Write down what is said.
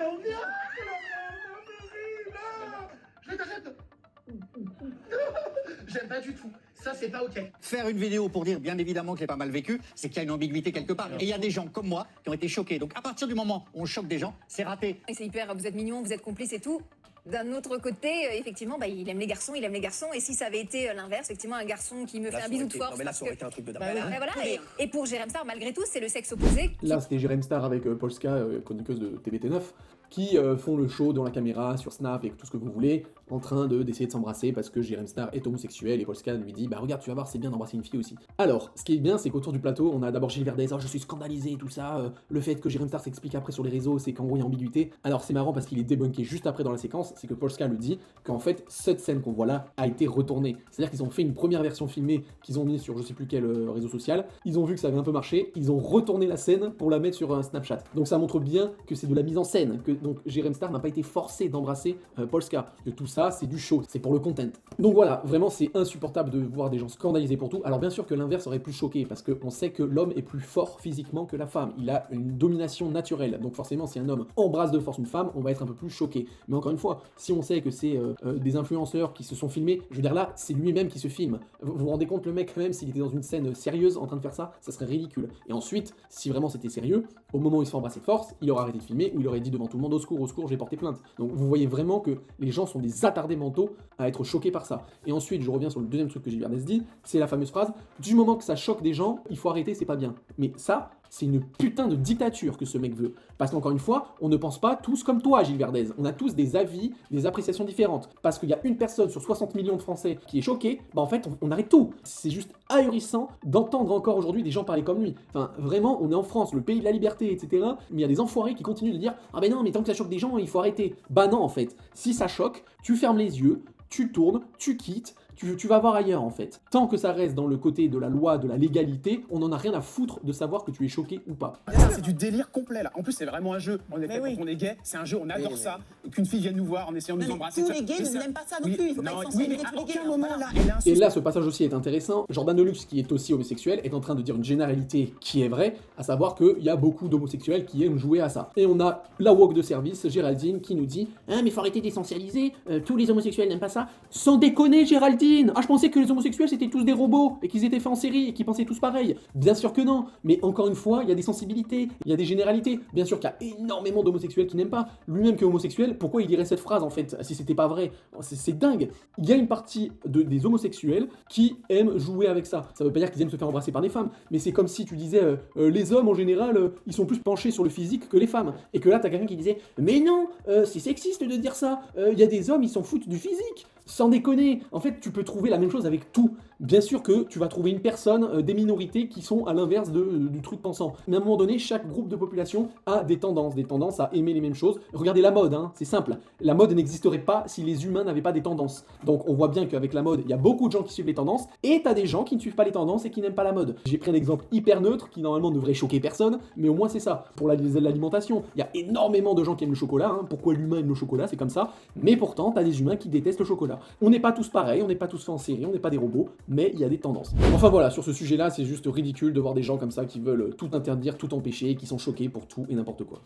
Non, viens, non, je t'arrête. J'aime pas du tout. Ça, c'est pas OK. Faire une vidéo pour dire, bien évidemment, que j'ai pas mal vécu, c'est qu'il y a une ambiguïté quelque part. Et il y a des gens comme moi qui ont été choqués. Donc, à partir du moment où on choque des gens, c'est raté. Et c'est hyper, vous êtes mignon, vous êtes complice et tout. D'un autre côté, effectivement, il aime les garçons, il aime les garçons. Et si ça avait été l'inverse, effectivement, un garçon qui me fait un bisou de force. Non, mais là, ça aurait été un truc de dingue. Voilà, et pour Jérém Star, malgré tout, c'est le sexe opposé. Là, c'était Jérém Star avec Polska, chroniqueuse de TVT9, qui font le show dans la caméra, sur Snap et tout ce que vous voulez, en train d'essayer de s'embrasser parce que Jérém Star est homosexuel et Polska lui dit « Bah regarde, tu vas voir, c'est bien d'embrasser une fille aussi ». Alors, ce qui est bien, c'est qu'autour du plateau, on a d'abord Gilles Verdez, « Oh, je suis scandalisé, tout ça, le fait que Jérém Star s'explique après sur les réseaux, c'est qu'en gros, il y a ambiguïté ». Alors, c'est marrant parce qu'il est débunké juste après dans la séquence, c'est que Polska lui dit qu'en fait, cette scène qu'on voit là a été retournée. C'est-à-dire qu'ils ont fait une première version filmée qu'ils ont mis sur je sais plus quel réseau social, ils ont vu que ça avait un peu marché, ils ont retourné la scène pour la mettre sur un Snapchat. Donc ça montre bien que c'est de la mise en scène, que donc Jérém Star n'a pas été forcé d'embrasser Polska, que tout ça c'est du show, c'est pour le content. Donc voilà, vraiment c'est insupportable de voir des gens scandalisés pour tout. Alors bien sûr que l'inverse aurait pu choquer, parce qu'on sait que l'homme est plus fort physiquement que la femme, il a une domination naturelle, donc forcément si un homme embrasse de force une femme, on va être un peu plus choqué. Mais encore une fois, si on sait que c'est des influenceurs qui se sont filmés, je veux dire là, c'est lui-même qui se filme. Vous vous rendez compte, le mec quand même, s'il était dans une scène sérieuse en train de faire ça, ça serait ridicule. Et ensuite, si vraiment c'était sérieux, au moment où il se fait embrasser de force, il aurait arrêté de filmer, ou il aurait dit devant tout le monde au secours, j'ai porté plainte. Donc vous voyez vraiment que les gens sont des attardés mentaux à être choqués par ça. Et ensuite, je reviens sur le deuxième truc que Gilles Verdez dit, c'est la fameuse phrase, du moment que ça choque des gens, il faut arrêter, c'est pas bien. Mais ça, c'est une putain de dictature que ce mec veut. Parce qu'encore une fois, on ne pense pas tous comme toi, Gilles Verdez. On a tous des avis, des appréciations différentes. Parce qu'il y a une personne sur 60 millions de Français qui est choquée, bah en fait, on arrête tout. C'est juste ahurissant d'entendre encore aujourd'hui des gens parler comme lui. Enfin, vraiment, on est en France, le pays de la liberté, etc. Mais il y a des enfoirés qui continuent de dire « Ah ben non, mais tant que ça choque des gens, il faut arrêter. » Bah non, en fait. Si ça choque, tu fermes les yeux, tu tournes, tu quittes, tu vas voir ailleurs en fait. Tant que ça reste dans le côté de la loi, de la légalité, on en a rien à foutre de savoir que tu es choqué ou pas. C'est du délire complet là. En plus, c'est vraiment un jeu. On est fait quand on est gay, c'est un jeu, on adore ça. Qu'une fille vienne nous voir en essayant de nous embrasser. Tous les gays n'aiment pas ça non plus. Il faut pas sensibiliser tous les gays. À aucun moment là, Et là, ce passage aussi est intéressant. Jordan Deluxe, qui est aussi homosexuel, est en train de dire une généralité qui est vraie, à savoir qu'il y a beaucoup d'homosexuels qui aiment jouer à ça. Et on a la woke de service, Géraldine, qui nous dit « Ah, mais faut arrêter d'essentialiser, tous les homosexuels n'aiment pas ça. » Sans déconner, Géraldine! Ah, je pensais que les homosexuels c'était tous des robots et qu'ils étaient faits en série et qu'ils pensaient tous pareil. Bien sûr que non, mais encore une fois, il y a des sensibilités, il y a des généralités. Bien sûr qu'il y a énormément d'homosexuels qui n'aiment pas. Lui-même qui est homosexuel, pourquoi il dirait cette phrase en fait, si c'était pas vrai? C'est dingue. Il y a une partie des homosexuels qui aiment jouer avec ça. Ça veut pas dire qu'ils aiment se faire embrasser par des femmes, mais c'est comme si tu disais les hommes en général, ils sont plus penchés sur le physique que les femmes. Et que là, t'as quelqu'un qui disait mais non, c'est sexiste de dire ça. Il y a des hommes, ils s'en foutent du physique. Sans déconner, en fait, tu peux trouver la même chose avec tout. Bien sûr que tu vas trouver une personne, des minorités qui sont à l'inverse du truc pensant. Mais à un moment donné, chaque groupe de population a des tendances à aimer les mêmes choses. Regardez la mode, hein, c'est simple. La mode n'existerait pas si les humains n'avaient pas des tendances. Donc on voit bien qu'avek la mode, il y a beaucoup de gens qui suivent les tendances, et t'as des gens qui ne suivent pas les tendances et qui n'aiment pas la mode. J'ai pris un exemple hyper neutre, qui normalement ne devrait choquer personne, mais au moins c'est ça. Pour l'alimentation, il y a énormément de gens qui aiment le chocolat, hein. Pourquoi l'humain aime le chocolat, c'est comme ça. Mais pourtant, t'as des humains qui détestent le chocolat. On n'est pas tous pareils, on n'est pas tous faits en série, on n'est pas des robots, mais il y a des tendances. Enfin voilà, sur ce sujet-là, c'est juste ridicule de voir des gens comme ça qui veulent tout interdire, tout empêcher, et qui sont choqués pour tout et n'importe quoi.